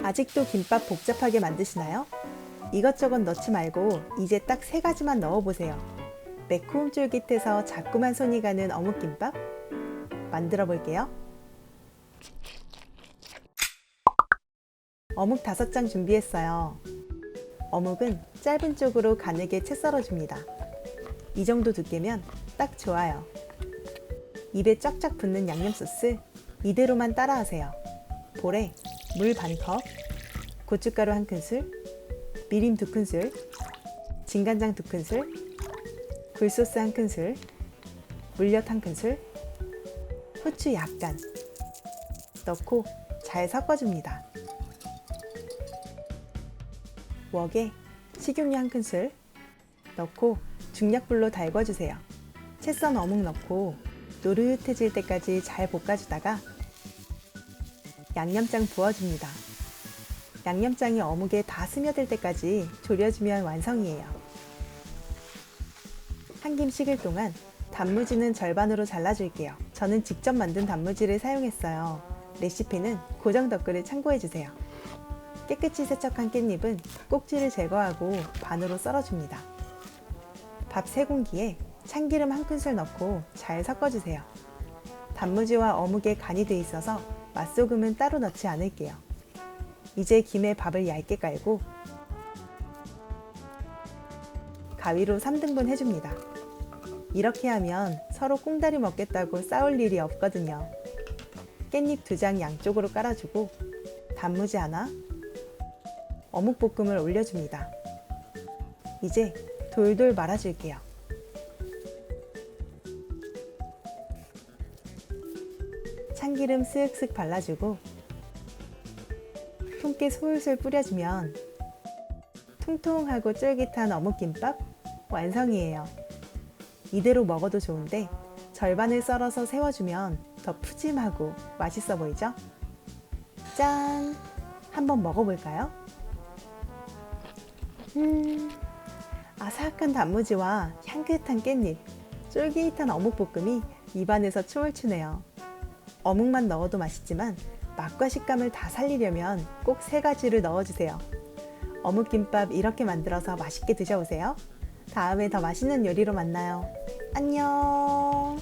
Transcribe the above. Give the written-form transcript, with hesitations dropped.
아직도 김밥 복잡하게 만드시나요? 이것저것 넣지 말고 이제 딱 3가지만 넣어보세요. 매콤 쫄깃해서 자꾸만 손이 가는 어묵김밥 만들어 볼게요. 어묵 5장 준비했어요. 어묵은 짧은 쪽으로 가늘게 채 썰어줍니다. 이 정도 두께면 딱 좋아요. 입에 쫙쫙 붙는 양념소스 이대로만 따라하세요. 볼에 물 반컵, 고춧가루 1큰술, 미림 2큰술, 진간장 2큰술, 굴소스 1큰술, 물엿 1큰술, 후추 약간 넣고 잘 섞어줍니다. 웍에 식용유 1큰술 넣고 중약불로 달궈주세요. 채 썬 어묵 넣고 노릇해질 때까지 잘 볶아주다가 양념장 부어줍니다. 양념장이 어묵에 다 스며들 때까지 졸여주면 완성이에요. 한 김 식을 동안 단무지는 절반으로 잘라줄게요. 저는 직접 만든 단무지를 사용했어요. 레시피는 고정 댓글을 참고해주세요. 깨끗이 세척한 깻잎은 꼭지를 제거하고 반으로 썰어줍니다. 밥 3공기에 참기름 1큰술 넣고 잘 섞어주세요. 단무지와 어묵에 간이 돼 있어서 맛소금은 따로 넣지 않을게요. 이제 김에 밥을 얇게 깔고 가위로 3등분 해줍니다. 이렇게 하면 서로 꽁다리 먹겠다고 싸울 일이 없거든요. 깻잎 2장 양쪽으로 깔아주고 단무지 하나, 어묵볶음을 올려줍니다. 이제 돌돌 말아줄게요. 참기름 쓱쓱 발라주고 통깨 솔솔 뿌려주면 통통하고 쫄깃한 어묵김밥 완성이에요. 이대로 먹어도 좋은데 절반을 썰어서 세워주면 더 푸짐하고 맛있어 보이죠? 짠! 한번 먹어볼까요? 아삭한 단무지와 향긋한 깻잎, 쫄깃한 어묵볶음이 입안에서 춤을 추네요. 어묵만 넣어도 맛있지만 맛과 식감을 다 살리려면 꼭 3가지를 넣어주세요. 어묵김밥 이렇게 만들어서 맛있게 드셔보세요. 다음에 더 맛있는 요리로 만나요. 안녕!